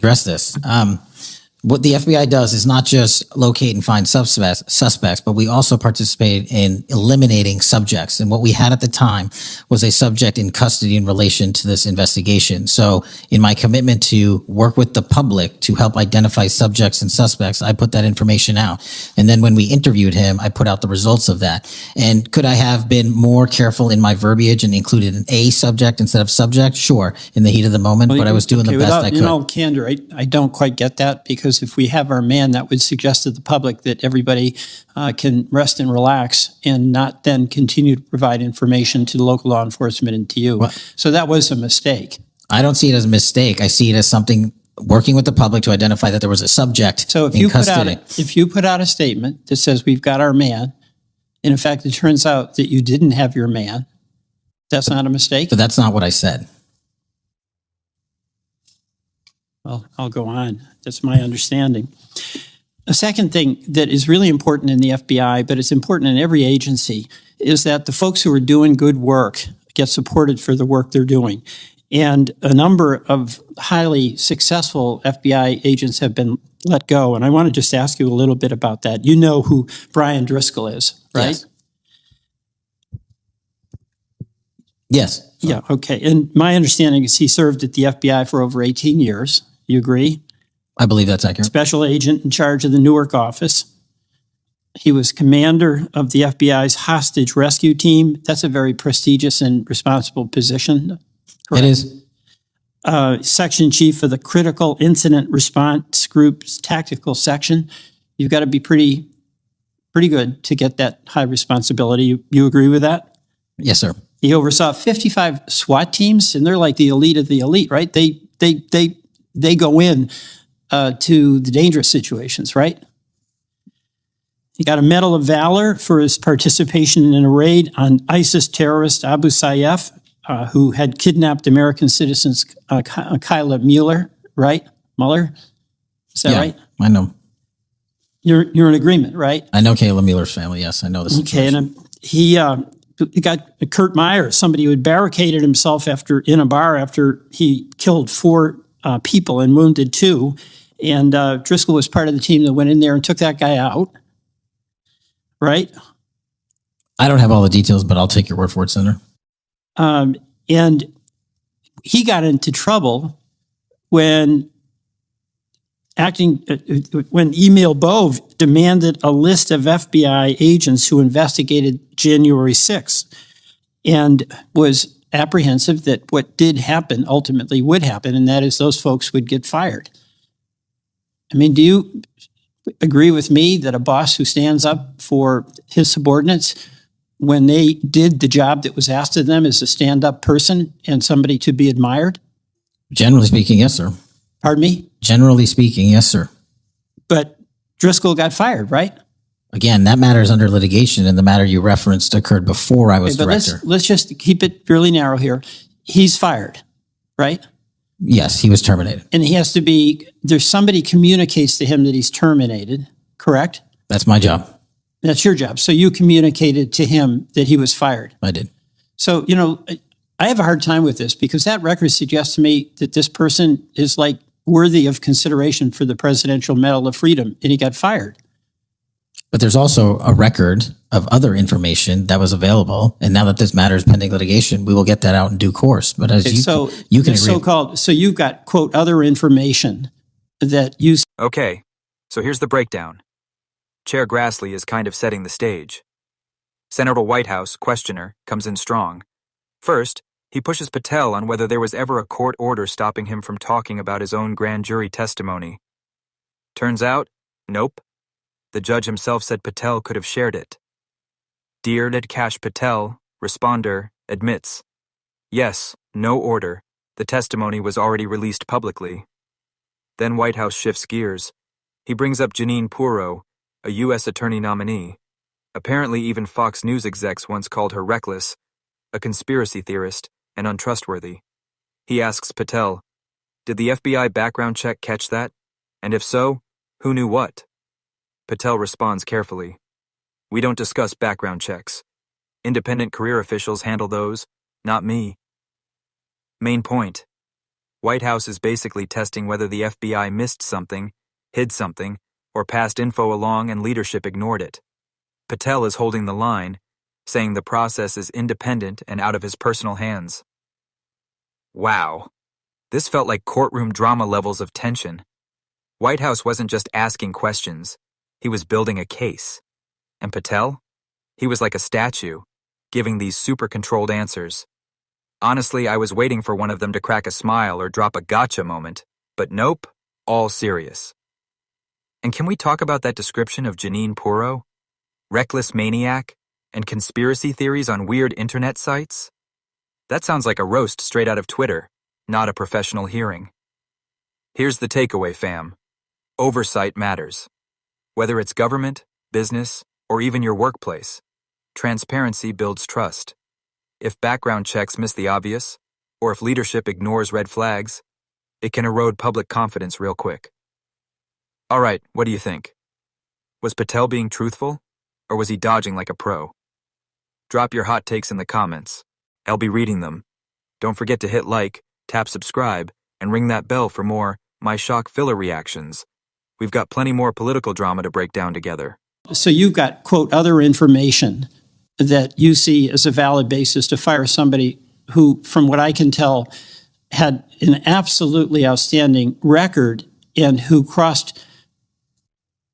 address this. What the FBI does is not just locate and find suspects, but we also participate in eliminating subjects. And what we had at the time was a subject in custody in relation to this investigation. So in my commitment to work with the public to help identify subjects and suspects, I put that information out. And then when we interviewed him, I put out the results of that. And could I have been more careful in my verbiage and included an A subject instead of subject? Sure, in the heat of the moment, but I was doing the best I could. In all candor, I don't quite get that, because if we have our man, that would suggest to the public that everybody can rest and relax and not then continue to provide information to the local law enforcement and to you. Well, so that was a mistake. I don't see it as a mistake. I see it as something working with the public to identify that there was a subject so if in you custody. If you put out a statement that says we've got our man, and in fact it turns out that you didn't have your man, that's not a mistake? But that's not what I said. Well, I'll go on. That's my understanding. A second thing that is really important in the FBI, but it's important in every agency, is that the folks who are doing good work get supported for the work they're doing. And a number of highly successful FBI agents have been let go. And I want to just ask you a little bit about that. You know who Brian Driscoll is, right? Yes. Yeah, okay. And my understanding is he served at the FBI for over 18 years. You agree? I believe that's accurate. Special agent in charge of the Newark office. He was commander of the FBI's hostage rescue team. That's a very prestigious and responsible position. Correct? It is. Section chief of the Critical Incident Response Group's tactical section. You've got to be pretty good to get that high responsibility. You agree with that? Yes, sir. He oversaw 55 SWAT teams, and they're like the elite of the elite, right? They go in to the dangerous situations, right? He got a Medal of Valor for his participation in a raid on ISIS terrorist Abu Sayyaf, who had kidnapped American citizens Kyla Mueller, right? Mueller? Is that right? I know. You're in agreement, right? I know Kayla Mueller's family, yes. I know this. Okay, and he got Kurt Myers, somebody who had barricaded himself in a bar after he killed 4 people and wounded 2. And Driscoll was part of the team that went in there and took that guy out, right? I don't have all the details, but I'll take your word for it, Senator. And he got into trouble when Emil Bove demanded a list of FBI agents who investigated January 6th and was apprehensive that what did happen ultimately would happen, and that is those folks would get fired. I mean, do you agree with me that a boss who stands up for his subordinates when they did the job that was asked of them is a stand-up person and somebody to be admired? Generally speaking, yes, sir. Pardon me? Generally speaking, yes, sir. But Driscoll got fired, right? Again, that matter is under litigation, and the matter you referenced occurred before I was director. Let's just keep it fairly narrow here. He's fired, right? Yes, he was terminated. And there's somebody communicates to him that he's terminated, correct? That's my job. That's your job. So you communicated to him that he was fired. I did. So, I have a hard time with this because that record suggests to me that this person is like worthy of consideration for the Presidential Medal of Freedom, and he got fired. But there's also a record of other information that was available, and now that this matter is pending litigation, we will get that out in due course. But as you can agree. So you've got, quote, other information that you... Okay, so here's the breakdown. Chair Grassley is kind of setting the stage. Senator Whitehouse, questioner, comes in strong. First, he pushes Patel on whether there was ever a court order stopping him from talking about his own grand jury testimony. Turns out, nope. The judge himself said Patel could have shared it. Dear Nidkash Patel, responder, admits. Yes, no order. The testimony was already released publicly. Then Whitehouse shifts gears. He brings up Janine Puro, a U.S. attorney nominee. Apparently even Fox News execs once called her reckless, a conspiracy theorist, and untrustworthy. He asks Patel, did the FBI background check catch that? And if so, who knew what? Patel responds carefully. We don't discuss background checks. Independent career officials handle those, not me. Main point. White House is basically testing whether the FBI missed something, hid something, or passed info along and leadership ignored it. Patel is holding the line, saying the process is independent and out of his personal hands. Wow. This felt like courtroom drama levels of tension. White House wasn't just asking questions. He was building a case. And Patel? He was like a statue, giving these super-controlled answers. Honestly, I was waiting for one of them to crack a smile or drop a gotcha moment, but nope, all serious. And can we talk about that description of Janine Puro? Reckless maniac and conspiracy theories on weird internet sites? That sounds like a roast straight out of Twitter, not a professional hearing. Here's the takeaway, fam. Oversight matters. Whether it's government, business, or even your workplace, transparency builds trust. If background checks miss the obvious, or if leadership ignores red flags, it can erode public confidence real quick. All right, what do you think? Was Patel being truthful, or was he dodging like a pro? Drop your hot takes in the comments. I'll be reading them. Don't forget to hit like, tap subscribe, and ring that bell for more My Shock Filler reactions. We've got plenty more political drama to break down together. So you've got, quote, other information that you see as a valid basis to fire somebody who, from what I can tell, had an absolutely outstanding record and who crossed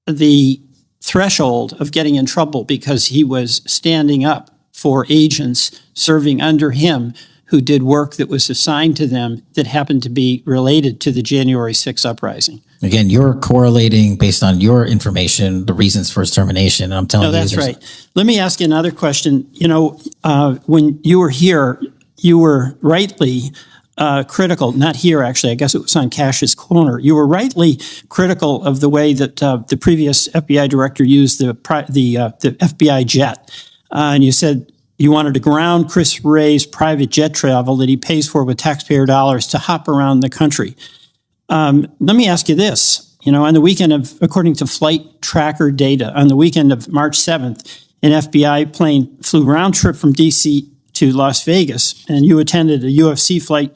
the threshold of getting in trouble because he was standing up for agents serving under him who did work that was assigned to them that happened to be related to the January 6th uprising. Again, you're correlating based on your information, the reasons for his termination. And I'm telling you. No, that's right. Let me ask you another question. You know, when you were here, you were rightly critical, not here actually, I guess it was on Cash's Corner. You were rightly critical of the way that the previous FBI director used the FBI jet. And you said you wanted to ground Chris Wray's private jet travel that he pays for with taxpayer dollars to hop around the country. Let me ask you this. You know, on the weekend of, according to flight tracker data, on the weekend of March 7th, an FBI plane flew round trip from D.C. to Las Vegas, and you attended a UFC fight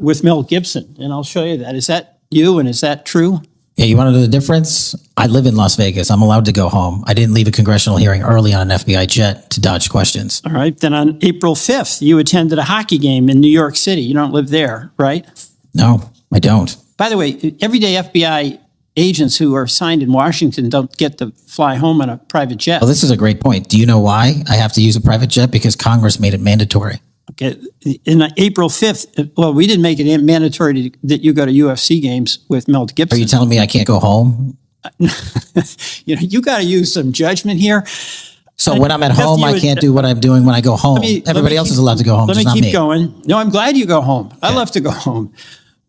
with Mel Gibson. And I'll show you that. Is that you, and is that true? Yeah, you want to know the difference? I live in Las Vegas. I'm allowed to go home. I didn't leave a congressional hearing early on an FBI jet to dodge questions. All right. Then on April 5th, you attended a hockey game in New York City. You don't live there, right? No, I don't. By the way, everyday FBI agents who are assigned in Washington don't get to fly home on a private jet. Well, this is a great point. Do you know why I have to use a private jet? Because Congress made it mandatory. Okay. In April 5th, well, we didn't make it mandatory that you go to UFC games with Mel Gibson. Are you telling me I can't go home? You know, you got to use some judgment here. So when I'm at home, I can't do what I'm doing when I go home. Everybody else is allowed to go home, Let just me not keep me. going. No, I'm glad you go home. I love to go home,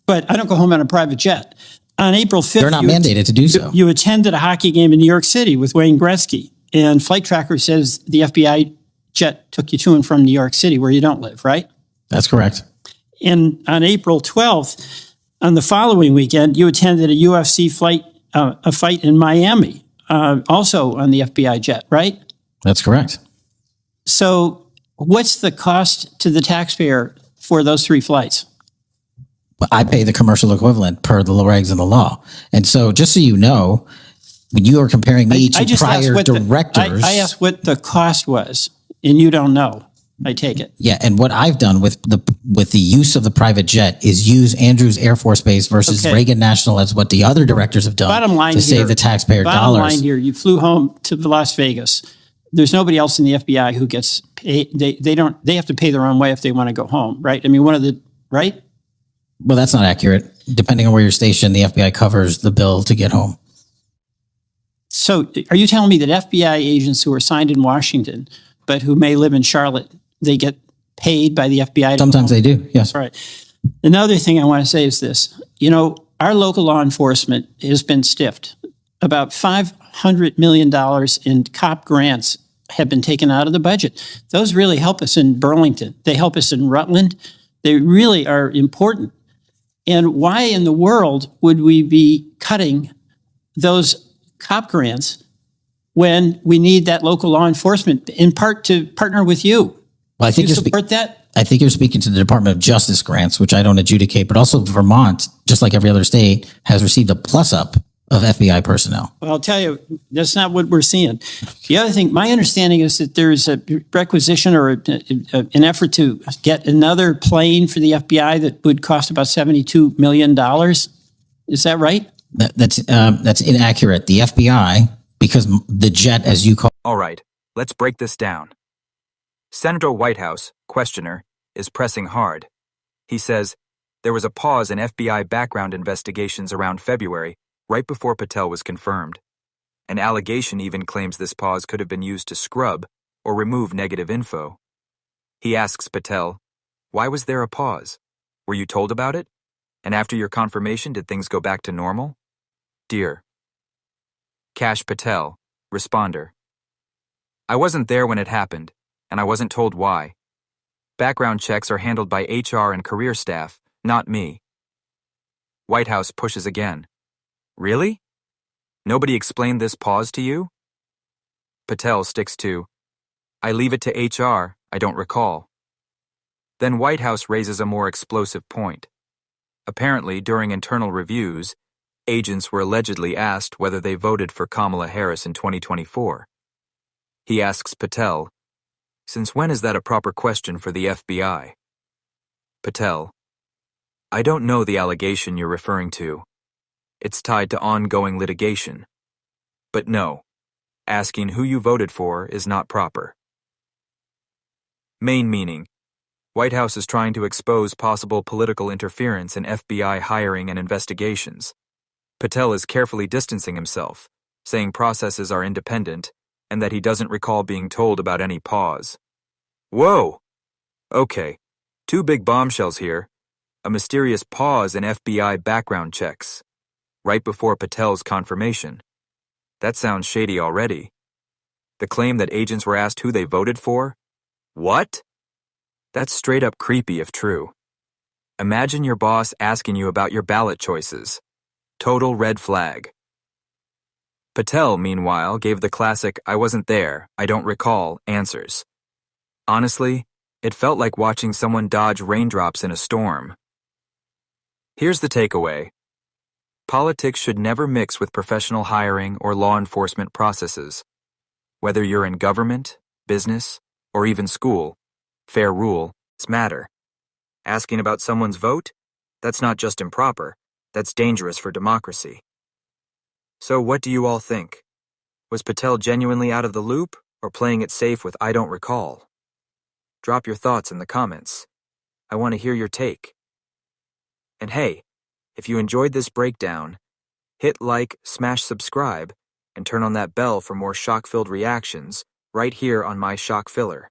but I don't go home on a private jet. On April 5th, They're not mandated to do so. You attended a hockey game in New York City with Wayne Gretzky, and Flight Tracker says the FBI jet took you to and from New York City, where you don't live, right? That's correct. And on April 12th, on the following weekend, you attended a UFC a fight in Miami, also on the FBI jet, right? That's correct. So what's the cost to the taxpayer for those three flights? I pay the commercial equivalent per the regs and the law. And so just so you know, when you are comparing me to prior directors. I asked what the cost was, and you don't know. I take it. Yeah, and what I've done with the use of the private jet is use Andrews Air Force Base versus Reagan National as what the other directors have done to save the taxpayer dollars. Bottom line here, you flew home to Las Vegas. There's nobody else in the FBI who gets paid. They have to pay their own way if they want to go home, right? I mean, right? Well, that's not accurate. Depending on where you're stationed, the FBI covers the bill to get home. So are you telling me that FBI agents who are assigned in Washington, but who may live in Charlotte, they get paid by the FBI? Sometimes they do, yes. All right. Another thing I want to say is this. You know, our local law enforcement has been stiffed. About $500 million in cop grants have been taken out of the budget. Those really help us in Burlington. They help us in Rutland. They really are important. And why in the world would we be cutting those cop grants when we need that local law enforcement, in part to partner with you? Well, I think you support that? I think you're speaking to the Department of Justice grants, which I don't adjudicate, but also Vermont, just like every other state, has received a plus up of FBI personnel. Well, I'll tell you, that's not what we're seeing. The other thing, my understanding is that there's a requisition or an effort to get another plane for the FBI that would cost about $72 million. Is that right? That's inaccurate. The FBI, because the jet, as you call. All right, let's break this down. Senator Whitehouse, questioner, is pressing hard. He says, there was a pause in FBI background investigations around February, right before Patel was confirmed. An allegation even claims this pause could have been used to scrub or remove negative info. He asks Patel, why was there a pause? Were you told about it? And after your confirmation, did things go back to normal? Dear Cash Patel, responder. I wasn't there when it happened, and I wasn't told why. Background checks are handled by HR and career staff, not me. Whitehouse pushes again. Really? Nobody explained this pause to you? Patel sticks to, I leave it to HR, I don't recall. Then Whitehouse raises a more explosive point. Apparently, during internal reviews, agents were allegedly asked whether they voted for Kamala Harris in 2024. He asks Patel, since when is that a proper question for the FBI? Patel, I don't know the allegation you're referring to. It's tied to ongoing litigation. But no, asking who you voted for is not proper. Main meaning, Whitehouse is trying to expose possible political interference in FBI hiring and investigations. Patel is carefully distancing himself, saying processes are independent and that he doesn't recall being told about any pause. Whoa! Okay, two big bombshells here. A mysterious pause in FBI background checks, right before Patel's confirmation. That sounds shady already. The claim that agents were asked who they voted for? What? That's straight up creepy if true. Imagine your boss asking you about your ballot choices. Total red flag. Patel, meanwhile, gave the classic I wasn't there, I don't recall answers. Honestly, it felt like watching someone dodge raindrops in a storm. Here's the takeaway. Politics should never mix with professional hiring or law enforcement processes. Whether you're in government, business, or even school, fair rules matter. Asking about someone's vote? That's not just improper, that's dangerous for democracy. So what do you all think? Was Patel genuinely out of the loop or playing it safe with I don't recall? Drop your thoughts in the comments. I want to hear your take. And hey, if you enjoyed this breakdown, hit like, smash subscribe, and turn on that bell for more shock-filled reactions right here on my Shock Filler.